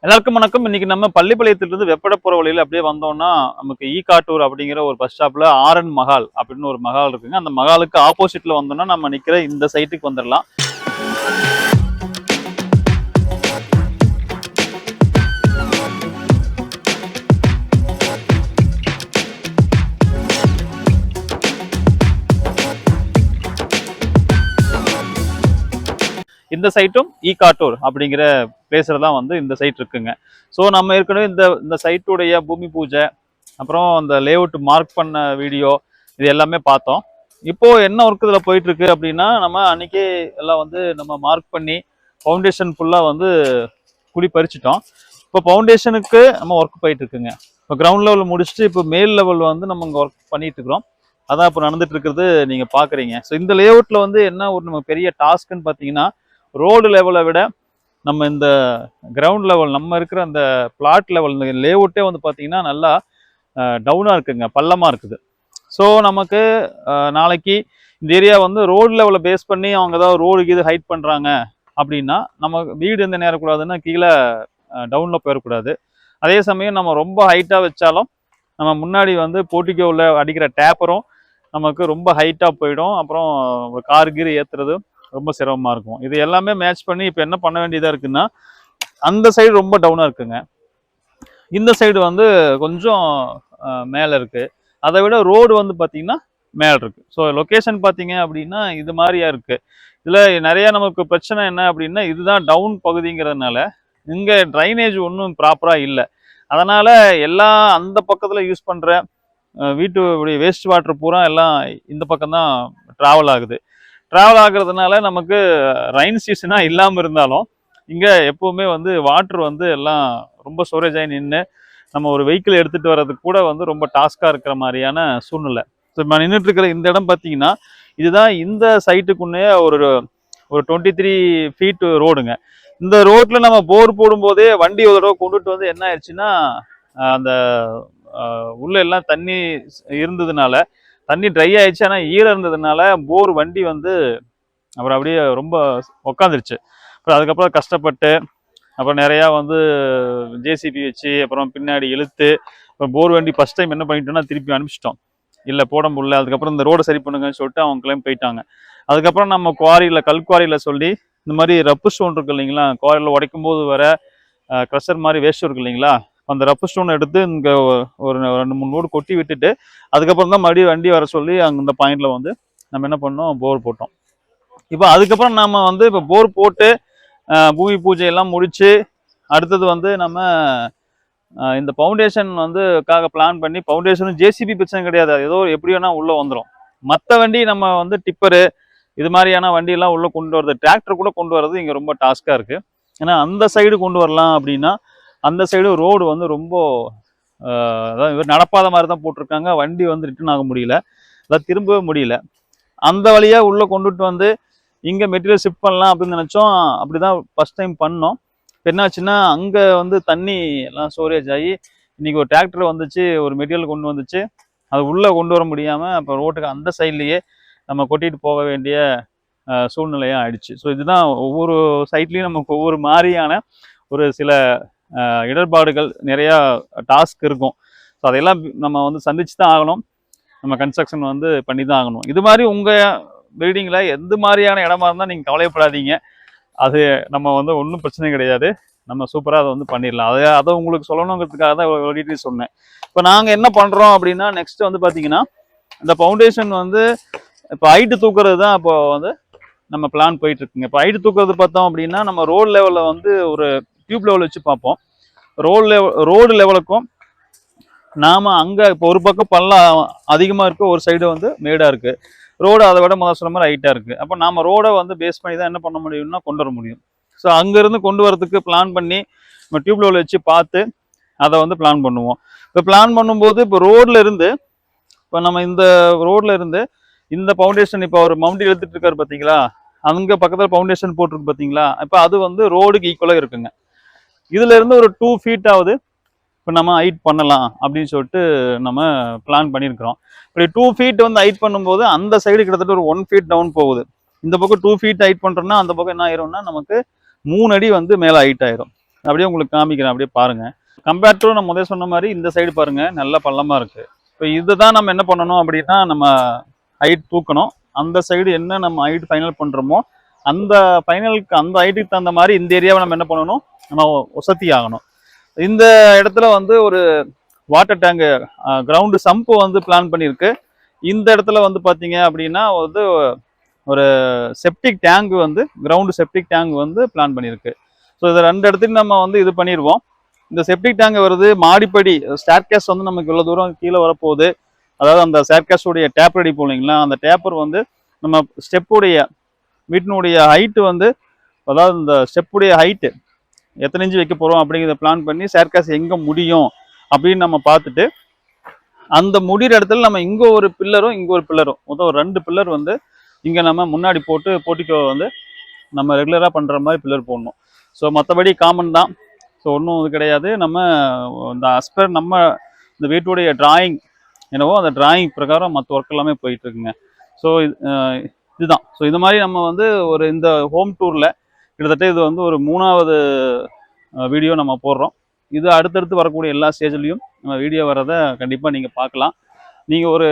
எல்லாருக்கும் வணக்கம். இன்னைக்கு நம்ம பள்ளிப்பாளையத்திலிருந்து வெப்பட போற வழியில அப்படியே வந்தோம்னா நமக்கு ஈகாட்டூர் அப்படிங்கிற ஒரு பஸ் ஸ்டாப்ல ஆர்என் மஹால் அப்படின்னு ஒரு மஹால் இருக்குங்க. அந்த மஹாலுக்கு ஆப்போசிட்ல வந்தோம்னா நம்ம நிக்கிற இந்த சைட்டுக்கு வந்துடலாம். இந்த சைட்டும் ஈகாட்டூர் அப்படிங்கிற பிளேஸ்ல தான் வந்து இந்த சைட் இருக்குங்க. ஸோ நம்ம ஏற்கனவே இந்த சைட்டுடைய பூமி பூஜை, அப்புறம் அந்த லேஅவுட் மார்க் பண்ண வீடியோ, இது எல்லாமே பார்த்தோம். இப்போ என்ன ஒர்க் இதில் போயிட்டு இருக்கு அப்படின்னா, நம்ம அன்னைக்கே எல்லாம் வந்து நம்ம மார்க் பண்ணி ஃபவுண்டேஷன் ஃபுல்லாக வந்து குழி பறிச்சிட்டோம். இப்போ ஃபவுண்டேஷனுக்கு நம்ம ஒர்க் போயிட்டு இருக்குங்க. இப்போ கிரவுண்ட் லெவல் முடிச்சுட்டு இப்போ மேல் லெவல் வந்து நம்ம இங்கே ஒர்க் பண்ணிட்டு இருக்கிறோம். அதான் இப்போ நடந்துட்டு இருக்கிறது நீங்க பாக்குறீங்க. ஸோ இந்த லேஅவுட்ல வந்து என்ன ஒரு நம்ம பெரிய டாஸ்க்ன்னு பார்த்தீங்கன்னா, ரோடு லெவலை விட நம்ம இந்த கிரவுண்ட் லெவல் நம்ம இருக்கிற அந்த பிளாட் லெவல் இந்த லேஅவுட்டே வந்து பார்த்தீங்கன்னா நல்லா டவுனாக இருக்குங்க, பள்ளமாக இருக்குது. ஸோ நமக்கு நாளைக்கு இந்த ஏரியா வந்து ரோடு லெவலை பேஸ் பண்ணி அவங்க ஏதாவது ரோடுக்கு இது ஹைட் பண்ணுறாங்க அப்படின்னா நம்ம வீடு எந்த நேரக்கூடாதுன்னா கீழே டவுனில் போயிடக்கூடாது. அதே சமயம் நம்ம ரொம்ப ஹைட்டாக வச்சாலும் நம்ம முன்னாடி வந்து போர்ட்டிகோவில் அடிக்கிற டேப்பரும் நமக்கு ரொம்ப ஹைட்டாக போயிடும். அப்புறம் கார் கீர் ஏற்றுறது ரொம்ப சிரமமாக இருக்கும். இது எல்லாமே மேட்ச் பண்ணி இப்போ என்ன பண்ண வேண்டியதாக இருக்குன்னா, அந்த சைடு ரொம்ப டவுனாக இருக்குங்க, இந்த சைடு வந்து கொஞ்சம் மேலே இருக்குது. அதை விட ரோடு வந்து பார்த்திங்கன்னா மேலே இருக்குது. ஸோ லொக்கேஷன் பார்த்தீங்க அப்படின்னா இது மாதிரியா இருக்குது. இதில் நிறையா நமக்கு பிரச்சனை என்ன அப்படின்னா, இதுதான் டவுன் பகுதிங்கிறதுனால இங்கே ட்ரைனேஜ் ஒன்றும் ப்ராப்பராக இல்லை. அதனால் எல்லா அந்த பக்கத்தில் யூஸ் பண்ணுற வீட்டுடைய வேஸ்ட் வாட்டர் பூரா எல்லாம் இந்த பக்கம்தான் ட்ராவல் ஆகுது. ட்ராவல் ஆகுறதுனால நமக்கு ரைன் சீசனாக இல்லாமல் இருந்தாலும் இங்கே எப்போவுமே வந்து வாட்ரு வந்து எல்லாம் ரொம்ப ஸ்டோரேஜ் ஆகி நின்று நம்ம ஒரு வெஹிக்கிள் எடுத்துகிட்டு வர்றதுக்கு கூட வந்து ரொம்ப டாஸ்காக இருக்கிற மாதிரியான சூழ்நிலை. ஸோ இப்போ நின்றுட்டு இருக்கிற இந்த இடம் பார்த்தீங்கன்னா, இதுதான் இந்த சைட்டுக்குன்னே ஒரு 23 ஃபீட் ரோடுங்க. இந்த ரோட்டில் நம்ம போர் போடும்போதே வண்டி ஒரு தடவை கொண்டுட்டு வந்து என்ன ஆயிடுச்சுன்னா, அந்த உள்ள எல்லாம் தண்ணி இருந்ததுனால தண்ணி ட்ரை ஆயிடுச்சு. ஆனால் ஈரம் இருந்ததுனால போர் வண்டி வந்து அப்புறம் அப்படியே ரொம்ப உக்காந்துருச்சு. அப்புறம் அதுக்கப்புறம் கஷ்டப்பட்டு அப்புறம் நிறையா வந்து ஜேசிபி வச்சு அப்புறம் பின்னாடி இழுத்து அப்புறம் போர் வண்டி ஃபஸ்ட் டைம் என்ன பண்ணிட்டோம்னா திருப்பி அனுப்பிச்சிட்டோம். இல்லை போட முடியல, அதுக்கப்புறம் இந்த ரோடை சரி பண்ணுங்கன்னு சொல்லிட்டு அவங்க கிளம்பி போயிட்டாங்க. அதுக்கப்புறம் நம்ம குவாரியில் கல்குவாரியில் சொல்லி இந்த மாதிரி ரப்பு ஸ்டோன் இருக்கு இல்லைங்களா, குவாரியில் உடைக்கும் போது வர க்ரஷர் மாதிரி வேஸ்ட் இருக்கு இல்லைங்களா, அந்த ரப்பு ஸ்டோன் எடுத்து இங்கே ஒரு 2-3 லோடு கொட்டி விட்டுட்டு அதுக்கப்புறம் தான் மறுபடியும் வண்டி வர சொல்லி அங்கே இந்த பாயிண்ட்ல வந்து நம்ம என்ன பண்ணோம், போர் போட்டோம். இப்போ அதுக்கப்புறம் நம்ம வந்து இப்போ போர் போட்டு பூமி பூஜை எல்லாம் முடிச்சு அடுத்தது வந்து நம்ம இந்த ஃபவுண்டேஷன் வந்து பிளான் பண்ணி, ஃபவுண்டேஷனும் ஜேசிபி பிரச்சனை கிடையாது, ஏதோ எப்படி வேணா உள்ள வந்துடும். மற்ற வண்டி நம்ம வந்து டிப்பரு இது மாதிரியான வண்டியெல்லாம் உள்ள கொண்டு வரது, டிராக்டர் கூட கொண்டு வர்றது இங்கே ரொம்ப டாஸ்காக இருக்கு. ஏன்னா அந்த சைடு கொண்டு வரலாம் அப்படின்னா அந்த சைடு ரோடு வந்து ரொம்ப அதாவது நடப்பாத மாதிரி தான் போட்டிருக்காங்க. வண்டி வந்து ரிட்டர்ன் ஆக முடியல, அதாவது திரும்பவே முடியல. அந்த வழியாக உள்ளே கொண்டுட்டு வந்து இங்கே மெட்டீரியல் ஷிஃப்ட் பண்ணலாம் அப்படின்னு நினச்சோம். அப்படி தான் ஃபஸ்ட் டைம் பண்ணோம். என்னாச்சுன்னா அங்கே வந்து தண்ணி எல்லாம் ஸ்டோரேஜ் ஆகி இன்றைக்கி ஒரு டிராக்டர் வந்துச்சு, ஒரு மெட்டீரியல் கொண்டு வந்துச்சு, அது உள்ளே கொண்டு வர முடியாமல் அப்போ ரோட்டுக்கு அந்த சைட்லேயே நம்ம கொட்டிட்டு போக வேண்டிய சூழ்நிலையாக ஆயிடுச்சு. ஸோ இதுதான் ஒவ்வொரு சைட்லேயும் நமக்கு ஒவ்வொரு மாதிரியான ஒரு சில இடர்பாடுகள், நிறையா டாஸ்க் இருக்கும். ஸோ அதையெல்லாம் நம்ம வந்து சந்திச்சு தான் ஆகணும், நம்ம கன்ஸ்ட்ரக்ஷன் வந்து பண்ணி தான் ஆகணும். இது மாதிரி உங்கள் பில்டிங்கில் எந்த மாதிரியான இடமா இருந்தால் நீங்கள் கவலைப்படாதீங்க, அது நம்ம வந்து ஒன்றும் பிரச்சனை கிடையாது, நம்ம சூப்பராக அதை வந்து பண்ணிடலாம். அதை உங்களுக்கு சொல்லணுங்கிறதுக்காக தான் ஒரு டீட்டெயில் சொன்னேன். இப்போ நாங்கள் என்ன பண்ணுறோம் அப்படின்னா, நெக்ஸ்ட் வந்து பார்த்தீங்கன்னா இந்த ஃபவுண்டேஷன் வந்து இப்போ ஹைட்டு தூக்குறது தான் இப்போ வந்து நம்ம பிளான் போயிட்டு இருக்குங்க. இப்போ ஹைட்டு தூக்குறது பார்த்தோம் அப்படின்னா நம்ம ரோடு லெவலில் வந்து ஒரு டியூப் லெவல் வச்சு பார்ப்போம். ரோடு லெவலுக்கும் நாம் அங்கே இப்போ ஒரு பக்கம் பள்ளம் அதிகமாக இருக்குது, ஒரு சைடு வந்து மேடாக இருக்குது, ரோடு அதை விட முதல் சொன்ன மாதிரி ஹைட்டாக இருக்குது. அப்போ நாம் ரோடை வந்து பேஸ் பண்ணி தான் என்ன பண்ண முடியும்னா கொண்டு வர முடியும். ஸோ அங்கேருந்து கொண்டு வரதுக்கு பிளான் பண்ணி நம்ம டியூப் லெவல் வச்சு பார்த்து அதை வந்து பிளான் பண்ணுவோம். இப்போ பிளான் பண்ணும்போது இப்போ ரோடில் இருந்து இப்போ நம்ம இந்த ரோடில் இருந்து இந்த ஃபவுண்டேஷன் இப்போ ஒரு மவுண்டி எடுத்துகிட்டு இருக்காரு பார்த்தீங்களா, அங்கே பக்கத்தில் ஃபவுண்டேஷன் போட்டிருக்கு பார்த்தீங்களா, இப்போ அது வந்து ரோடுக்கு ஈக்குவலாக இருக்குங்க. இதுல இருந்து ஒரு 2 feet ஆகுது இப்போ நம்ம ஹைட் பண்ணலாம் அப்படின்னு சொல்லிட்டு நம்ம பிளான் பண்ணியிருக்கிறோம். இப்படி 2 feet வந்து ஹைட் பண்ணும்போது அந்த சைடு கிட்டத்தட்ட ஒரு 1 feet டவுன் போகுது. இந்த பக்கம் 2 feet ஹைட் பண்ணுறோம்னா அந்த பக்கம் என்ன ஆயிரும்னா நமக்கு 3 அடி வந்து மேலே ஹைட் ஆயிரும். அப்படியே உங்களுக்கு காமிக்கிறேன், அப்படியே பாருங்க. கம்பேர்ட் டு நம்ம முதல்ல சொன்ன மாதிரி இந்த சைடு பாருங்க நல்ல பள்ளமா இருக்கு. இப்போ இதுதான் நம்ம என்ன பண்ணணும் அப்படின்னா, நம்ம ஹைட் தூக்கணும். அந்த சைடு என்ன நம்ம ஹைட் ஃபைனல் பண்றோமோ அந்த ஃபைனலுக்கு அந்த ஹைட்டுக்கு தகுந்த மாதிரி இந்த ஏரியாவை நம்ம என்ன பண்ணணும், நம்ம உசத்தி ஆகணும். இந்த இடத்துல வந்து ஒரு வாட்டர் டேங்க் கிரவுண்டு சம்பு வந்து பிளான் பண்ணியிருக்கு. இந்த இடத்துல வந்து பார்த்தீங்க அப்படின்னா வந்து ஒரு செப்டிக் டேங்க் வந்து கிரவுண்டு செப்டிக் டேங்க் வந்து பிளான் பண்ணியிருக்கு. ஸோ இதை 2 இடத்துக்கு நம்ம வந்து இது பண்ணிடுவோம். இந்த செப்டிக் டேங்க் வருது, மாடிப்படி ஸ்டேர்கேஸ் வந்து நமக்கு இவ்வளோ தூரம் கீழே வரப்போகுது. அதாவது அந்த ஸ்டேர்கேஸுடைய டேப்பர் அடி போலிங்களா, அந்த டேப்பர் வந்து நம்ம ஸ்டெப்புடைய வீட்டினுடைய ஹைட்டு வந்து, அதாவது இந்த ஸ்டெப்புடைய ஹைட்டு எத்தனை இன்ச்சு வைக்க போகிறோம் அப்படிங்கிறத பிளான் பண்ணி ஸ்டேர்கேஸ் எங்கே முடியும் அப்படின்னு நம்ம பார்த்துட்டு, அந்த முடிகிற இடத்துல நம்ம இங்கே ஒரு பில்லரும் இங்கே ஒரு பில்லரும் மொத்தம் ஒரு 2 பில்லர் வந்து இங்கே நம்ம முன்னாடி போட்டு போர்ட்டிகோ வந்து நம்ம ரெகுலராக பண்ணுற மாதிரி பில்லர் போடணும். ஸோ மற்றபடி காமன் தான். ஸோ ஒன்றும் இது கிடையாது. நம்ம இந்த அஸ்பர் நம்ம இந்த வீட்டுடைய டிராயிங் என்னவோ அந்த டிராயிங் பிரகாரம் மற்ற ஒர்க் எல்லாமே போயிட்டு இருக்குங்க. ஸோ இதுதான். ஸோ இது மாதிரி நம்ம வந்து ஒரு இந்த ஹோம் டூரில் கிட்டத்தட்ட இது வந்து ஒரு 3வது வீடியோ நம்ம போடுறோம். இது அடுத்தடுத்து வரக்கூடிய எல்லா ஸ்டேஜ்லையும் நம்ம வீடியோ வரதை கண்டிப்பாக நீங்கள் பார்க்கலாம். நீங்கள் ஒரு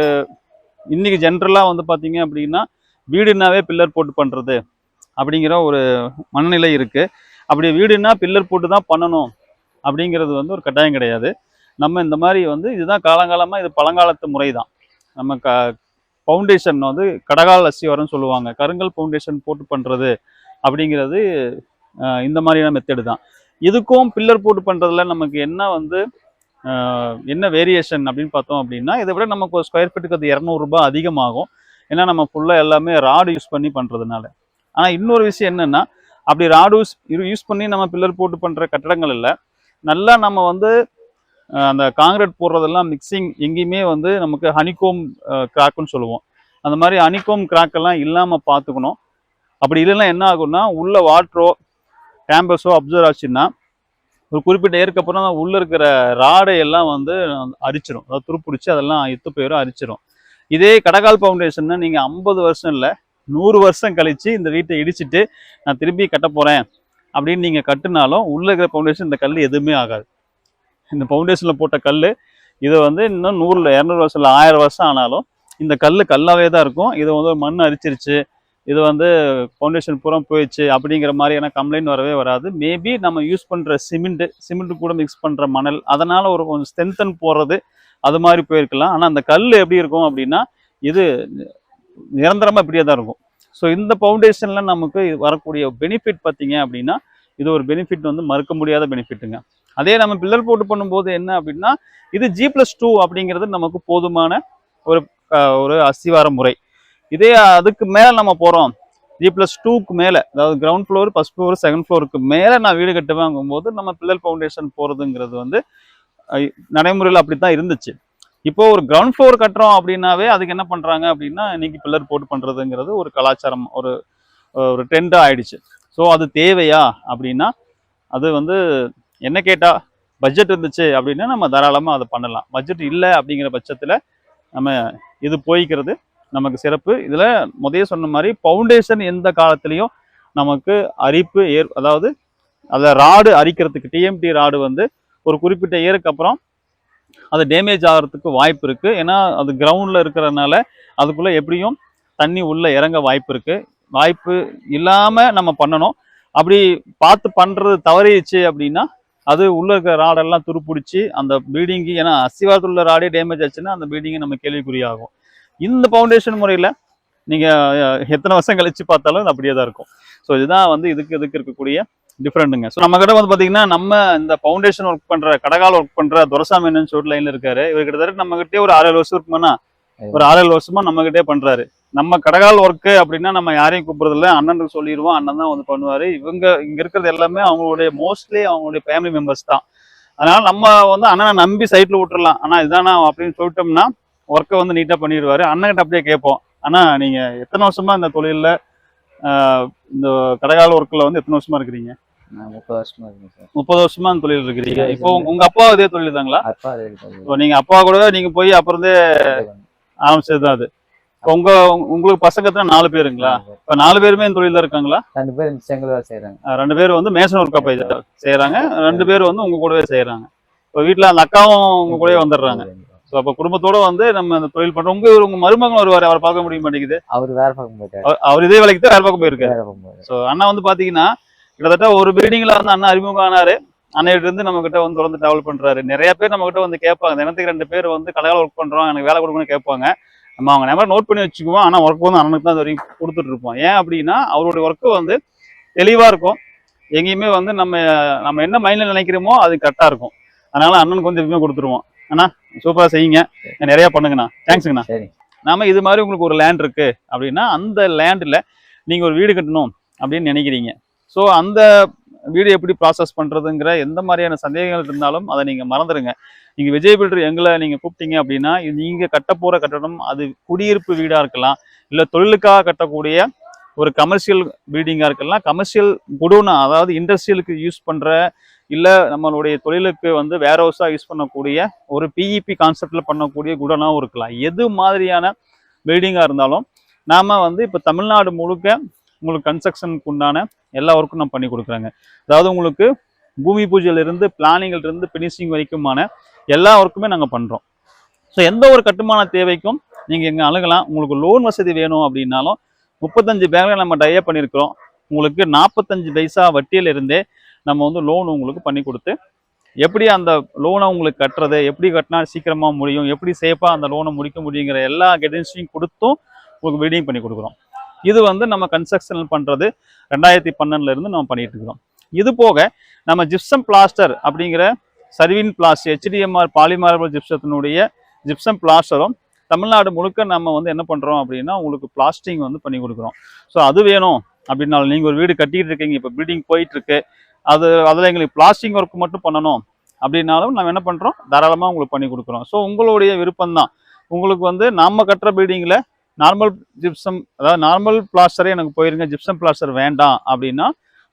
இன்றைக்கி ஜென்ரலாக வந்து பார்த்தீங்க அப்படின்னா வீடுனாவே பில்லர் போட்டு பண்ணுறது அப்படிங்கிற ஒரு மனநிலை இருக்குது. அப்படி வீடுனா பில்லர் போட்டு தான் பண்ணணும் அப்படிங்கிறது வந்து ஒரு கட்டாயம் கிடையாது. நம்ம இந்த மாதிரி வந்து இதுதான் காலங்காலமாக, இது பழங்காலத்து முறை தான். நம்ம ஃபவுண்டேஷன் வந்து கடகால் அஸ்திவாரம்னு சொல்லுவாங்க. கருங்கல் ஃபவுண்டேஷன் போட்டு பண்ணுறது அப்படிங்கிறது இந்த மாதிரியான மெத்தடு தான். இதுக்கும் பில்லர் போட்டு பண்ணுறதுல நமக்கு என்ன வந்து என்ன வேரியேஷன் அப்படின்னு பார்த்தோம் அப்படின்னா, இதை விட நமக்கு ஒரு ஸ்கொயர் ஃபீட்டுக்கு அது 200 ரூபாய் அதிகமாகும். ஏன்னா நம்ம ஃபுல்லாக எல்லாமே ராடு யூஸ் பண்ணி பண்ணுறதுனால. ஆனால் இன்னொரு விஷயம் என்னென்னா, அப்படி ராடு யூஸ் பண்ணி நம்ம பில்லர் போட்டு பண்ணுற கட்டடங்கள் இல்லை, நல்லா நம்ம வந்து அந்த காங்கிரீட் போடுறதெல்லாம் மிக்சிங் எங்கேயுமே வந்து நமக்கு ஹனிகோம் கிராக்குன்னு சொல்லுவோம். அந்த மாதிரி ஹனிகோம் கிராக்கெல்லாம் இல்லாமல் பார்த்துக்கணும். அப்படி இல்லைன்னா என்ன ஆகும்னா, உள்ள வாட்டரோ டேம்பஸோ அப்சர்வ் ஆச்சுன்னா ஒரு குறிப்பிட்ட ஏற்கப்புறம் உள்ளே இருக்கிற ராடை எல்லாம் வந்து அரிச்சிடும். அதாவது துருப்பிடிச்சு அதெல்லாம் இத்து போயிடும், அரிச்சிடும். இதே கடகால் ஃபவுண்டேஷன்னா நீங்கள் 50 வருஷம் இல்லை 100 வருஷம் கழித்து இந்த வீட்டை இடிச்சிட்டு நான் திரும்பி கட்ட போகிறேன் அப்படின்னு நீங்கள் கட்டினாலும் உள்ளே இருக்கிற ஃபவுண்டேஷன் இந்த கல் எதுவுமே ஆகாது. இந்த ஃபவுண்டேஷனில் போட்ட கல் இதை வந்து இன்னும் 100 200 வருஷம் இல்லை 1000 வருஷம் ஆனாலும் இந்த கல் கல்லாவே தான் இருக்கும். இதை வந்து மண் அரிச்சிருச்சு, இது வந்து ஃபவுண்டேஷன் பூரா போயிடுச்சு அப்படிங்கிற மாதிரியான கம்ப்ளைண்ட் வரவே வராது. மேபி நம்ம யூஸ் பண்ணுற சிமெண்ட் கூட மிக்ஸ் பண்ணுற மணல், அதனால் ஒரு கொஞ்சம் ஸ்ட்ரென்தன் போடுறது அது மாதிரி போயிருக்கலாம். ஆனால் அந்த கல் எப்படி இருக்கும் அப்படின்னா இது நிரந்தரமாக இப்படியே தான் இருக்கும். ஸோ இந்த ஃபவுண்டேஷனில் நமக்கு வரக்கூடிய பெனிஃபிட் பார்த்தீங்க அப்படின்னா இது ஒரு பெனிஃபிட் வந்து மறுக்க முடியாத பெனிஃபிட்டுங்க. அதே நம்ம பில்லர் போட்டு பண்ணும்போது என்ன அப்படின்னா இது G+2 அப்படிங்கிறது நமக்கு போதுமான ஒரு அஸ்திவார முறை. இதே அதுக்கு மேலே நம்ம போகிறோம் G+2க்கு மேலே, அதாவது ground floor, first floor, second ஃப்ளோருக்கு மேலே நான் வீடு கட்டுவாங்கும்போது நம்ம பில்லர் ஃபவுண்டேஷன் போகிறதுங்கிறது வந்து நடைமுறையில் அப்படி தான் இருந்துச்சு. இப்போ ஒரு கிரவுண்ட் ஃப்ளோர் கட்டுறோம் அப்படின்னாவே அதுக்கு என்ன பண்ணுறாங்க அப்படின்னா இன்னைக்கு பில்லர் போட்டு பண்ணுறதுங்கிறது ஒரு கலாச்சாரம், ஒரு ட்ரெண்டாக ஆயிடுச்சு. ஸோ அது தேவையா அப்படின்னா அது வந்து என்ன கேட்டால் பட்ஜெட் இருந்துச்சு அப்படின்னா நம்ம தாராளமாக அதை பண்ணலாம். பட்ஜெட் இல்லை அப்படிங்கிற பட்சத்தில் நம்ம இது போய்க்கிறது நமக்கு சிறப்பு. இதில் முதல்ல சொன்ன மாதிரி ஃபவுண்டேஷன் எந்த காலத்துலேயும் நமக்கு அரிப்பு அதாவது அதில் ராடு அரிக்கிறதுக்கு டிஎம்டி ராடு வந்து ஒரு குறிப்பிட்ட இயருக்கு அப்புறம் அது டேமேஜ் ஆகிறதுக்கு வாய்ப்பு இருக்குது. ஏன்னா அது கிரவுண்டில் இருக்கிறதுனால அதுக்குள்ளே எப்படியும் தண்ணி உள்ளே இறங்க வாய்ப்பு இருக்குது. வாய்ப்பு இல்லாமல் நம்ம பண்ணணும். அப்படி பார்த்து பண்ணுறது தவறிடுச்சு அப்படின்னா அது உள்ளே இருக்கிற ராடெல்லாம் துருப்பிடிச்சி அந்த பில்டிங்கு, ஏன்னா அஸ்திவாரத்தில் உள்ள ராடே டேமேஜ் ஆச்சுன்னா அந்த பில்டிங்கை நம்ம கேள்விக்குறியாகும். இந்த ஃபவுண்டேஷன் முறையில் நீங்கள் எத்தனை வருஷம் கழித்து பார்த்தாலும் அப்படியே தான் இருக்கும். ஸோ இதுதான் வந்து இதுக்கு இருக்கக்கூடிய டிஃப்ரெண்ட்டுங்க. ஸோ நம்ம கிட்ட வந்து பார்த்தீங்கன்னா நம்ம இந்த ஃபவுண்டேஷன் ஒர்க் பண்ணுற கடகால் ஒர்க் பண்ணுற துரசாமி என்னன்னு சொல்லிட்டு லைனில் இருக்காரு. இவர் கிட்டத்தட்ட நம்மகிட்டே ஒரு 6-7 வருஷம் இருக்குமாண்ணா, ஒரு 6-7 வருஷமா நம்மகிட்டே பண்ணுறாரு. நம்ம கடகால் ஒர்க்கு அப்படின்னா நம்ம யாரையும் கூப்பிடுறதில்ல, அண்ணனுக்கு சொல்லிடுவோம், அண்ணன் தான் வந்து பண்ணுவார். இங்கே இருக்கிறது எல்லாமே மோஸ்ட்லி அவங்களுடைய ஃபேமிலி மெம்பர்ஸ் தான். அதனால் நம்ம வந்து அண்ணனை நம்பி சைட்டில் விட்டுறலாம். ஆனால் இதுதானா அப்படின்னு சொல்லிட்டோம்னா ஒர்க்கை வந்து நீட்டாக பண்ணிடுவார். அண்ணன்கிட்ட அப்படியே கேட்போம், அண்ணா நீங்கள் எத்தனை வருஷமா இந்த தொழிலில் இந்த கடகால் ஒர்க்கில் வந்து எத்தனை வருஷமா இருக்கிறீங்க? 30 வருஷமா இருக்குங்க சார். 30 வருஷமா அந்த தொழில் இருக்கிறீங்க. இப்போ உங்க அப்பா அதே தொழில் தாங்களா? அப்பா அதே தொழில். இப்போ நீங்க அப்பா கூட நீங்க போய் அப்புறம் ஆரம்பிச்சது தான் அது. இப்போ உங்களுக்கு பசங்க எத்தனை 4 பேருங்களா? இப்போ 4 பேருமே இந்த தொழில இருக்காங்களா? 2 பேர் இந்த செங்கல் வேலை செய்யறாங்க. 2 பேர் வந்து மேசன் ஒர்க் அப்ப செய்யறாங்க, 2 பேர் வந்து உங்க கூடவே செய்யறாங்க. இப்போ வீட்டுல அந்த அக்காவும் உங்க கூடவே வந்துடுறாங்க. ஸோ அப்போ குடும்பத்தோட வந்து நம்ம அந்த தொழில் பண்றோம். உங்க மருமகன் வருவாரு, அவரை பார்க்க முடிய மாட்டேங்குது. அவர் வேற பக்கம் போயிட்டாரு. அவர் இதே வேலைக்கு தான் வேற பக்கம் போயிருக்காரு. ஸோ அண்ணா வந்து பாத்தீங்கன்னா கிட்டத்தட்ட ஒரு பில்டிங்ல வந்து அண்ணா அறிமுகம் ஆனாரு. அன்னையில இருந்து நம்ம கிட்ட வந்து தொடர்ந்து டிராவல் பண்றாரு. நிறைய பேர் நம்ம கிட்ட வந்து கேட்பாங்க, தினத்துக்கு 2 பேர் வந்து கடையில் ஒர்க் பண்றோம், எனக்கு வேலை கொடுக்கணும்னு கேட்பாங்க. நம்ம அவங்க நம்பர் நோட் பண்ணி வச்சுக்குவோம். ஆனா ஒர்க் வந்து அண்ணனுக்கு தான் வரைக்கும் கொடுத்துட்டு இருப்போம். ஏன் அப்படின்னா அவருடைய ஒர்க்கு வந்து தெளிவா இருக்கும். எங்கேயுமே வந்து நம்ம என்ன மைண்ட்ல நினைக்கிறோமோ அது கரெக்டா இருக்கும். அதனால அண்ணனுக்கு வந்து எப்பவுமே கொடுத்துருவோம். அண்ணா சூப்பரா செய்யுங்க, நிறைய பண்ணுங்கண்ணா. தேங்க்ஸுங்கண்ணா. நாம இது மாதிரி உங்களுக்கு ஒரு லேண்ட் இருக்கு அப்படின்னா அந்த லேண்ட்ல நீங்க ஒரு வீடு கட்டணும் அப்படின்னு நினைக்கிறீங்க. ஸோ அந்த வீடு எப்படி ப்ராசஸ் பண்றதுங்கிற எந்த மாதிரியான சந்தேகங்கள் இருந்தாலும் அதை நீங்க மறந்துடுங்க. நீங்க விஜய் பில்டர் எங்களை நீங்க கூப்பிட்டீங்க அப்படின்னா நீங்க கட்ட போற கட்டடம் அது குடியிருப்பு வீடா இருக்கலாம், இல்ல தொழிலுக்காக கட்டக்கூடிய ஒரு கமர்ஷியல் பில்டிங்கா இருக்கலாம், கமர்ஷியல் குடோனா அதாவது இண்டஸ்ட்ரியலுக்கு யூஸ் பண்ற, இல்ல நம்மளுடைய தொழிலுக்கு வந்து வேர் ஹவுஸா யூஸ் பண்ணக்கூடிய ஒரு பிஇபி கான்செப்ட்ல பண்ணக்கூடிய குடோனாவும் இருக்கலாம். எது மாதிரியான பில்டிங்கா இருந்தாலும் நாம வந்து இப்ப தமிழ்நாடு முழுக்க உங்களுக்கு கன்ஸ்ட்ரக்ஷனுக்கு உண்டான எல்லா ஒர்க்கும் நான் பண்ணி கொடுக்குறேங்க. அதாவது உங்களுக்கு பூமி பூஜையில இருந்து பிளானிங்ல இருந்து பினிஷிங் வரைக்குமான எல்லா ஒர்க்குமே நாங்க பண்றோம். ஸோ எந்த ஒரு கட்டுமான தேவைக்கும் நீங்க எங்க அணுகலாம். உங்களுக்கு லோன் வசதி வேணும் அப்படின்னாலும் 35 பேங்க்ல நம்ம டைப் பண்ணியிருக்கிறோம். உங்களுக்கு 45 பைசா வட்டியில இருந்தே நம்ம வந்து லோன் உங்களுக்கு பண்ணி கொடுத்து எப்படி அந்த லோனை உங்களுக்கு கட்டுறது, எப்படி கட்டினா சீக்கிரமா முடியும், எப்படி சேஃபா அந்த லோனை முடிக்க முடியுங்கிற எல்லா கைடன்ஸையும் கொடுத்தும் உங்களுக்கு பில்டிங் பண்ணி கொடுக்குறோம். இது வந்து நம்ம கன்ஸ்ட்ரக்ஷன் பண்றது 2012 இருந்து நம்ம பண்ணிட்டு இருக்கிறோம். இது போக நம்ம ஜிப்சம் பிளாஸ்டர் அப்படிங்கிற சர்வின் பிளாஸ்டர் HDMR பாலிமார்பிள் ஜிப்சத்தினுடைய ஜிப்சம் பிளாஸ்டரும் தமிழ்நாடு முழுக்க நம்ம வந்து என்ன பண்றோம் அப்படின்னா உங்களுக்கு பிளாஸ்டிங் வந்து பண்ணி கொடுக்குறோம். ஸோ அது வேணும் அப்படின்னாலும் நீங்க ஒரு வீடு கட்டிட்டு இருக்கீங்க, இப்போ பில்டிங் போயிட்டு இருக்கு, அதில் எங்களுக்கு பிளாஸ்டிங் ஒர்க் மட்டும் பண்ணணும் அப்படின்னாலும் நம்ம என்ன பண்றோம், தாராளமாக உங்களுக்கு பண்ணி கொடுக்குறோம். ஸோ உங்களுடைய விருப்பம் தான். உங்களுக்கு வந்து நாம கட்டுற பில்டிங்ல நார்மல் ஜிப்சம் அதாவது நார்மல் பிளாஸ்டரே எனக்கு போயிருங்க, ஜிப்சம் பிளாஸ்டர் வேண்டாம் அப்படின்னா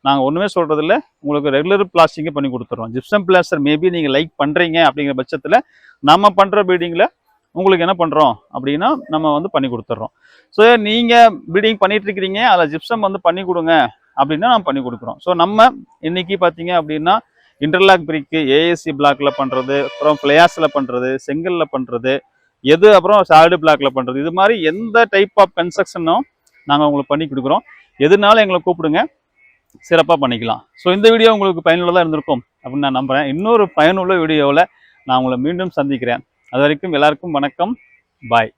நாங்கள் ஒன்றுமே சொல்றது இல்லை, உங்களுக்கு ரெகுலர் பிளாஸ்டிங்கே பண்ணி கொடுத்துருவோம். ஜிப்சம் பிளாஸ்டர் மேபி நீங்கள் லைக் பண்ணுறீங்க அப்படிங்கிற பட்சத்தில் நம்ம பண்ணுற பில்டிங்கில் உங்களுக்கு என்ன பண்ணுறோம் அப்படின்னா நம்ம வந்து பண்ணி கொடுத்துட்றோம். ஸோ நீங்கள் பில்டிங் பண்ணிட்டு இருக்கிறீங்க, அதில் ஜிப்சம் வந்து பண்ணி கொடுங்க அப்படின்னா நம்ம பண்ணி கொடுக்குறோம். ஸோ நம்ம இன்னைக்கு பார்த்தீங்க அப்படின்னா இன்டர்லாக் பிரிக்கு ஏஎஸ்சி பிளாக்ல பண்ணுறது, அப்புறம் ஃப்ளையாஸில் பண்ணுறது, செங்கல்ல பண்ணுறது, எது அப்புறம் சாலிடு பிளாக்ல பண்ணுறது, இது மாதிரி எந்த டைப் ஆஃப் கன்ஸ்ட்ரக்ஷனும் நாங்கள் உங்களுக்கு பண்ணி கொடுக்குறோம். எதுனாலும் எங்களை கூப்பிடுங்க, சிறப்பாக பண்ணிக்கலாம். ஸோ இந்த வீடியோ உங்களுக்கு பயனுள்ளதாக இருந்திருக்கும் அப்படின்னு நான் நம்புகிறேன். இன்னொரு பயனுள்ள வீடியோவில் நான் உங்களை மீண்டும் சந்திக்கிறேன். அது வரைக்கும் எல்லாருக்கும் வணக்கம், பாய்.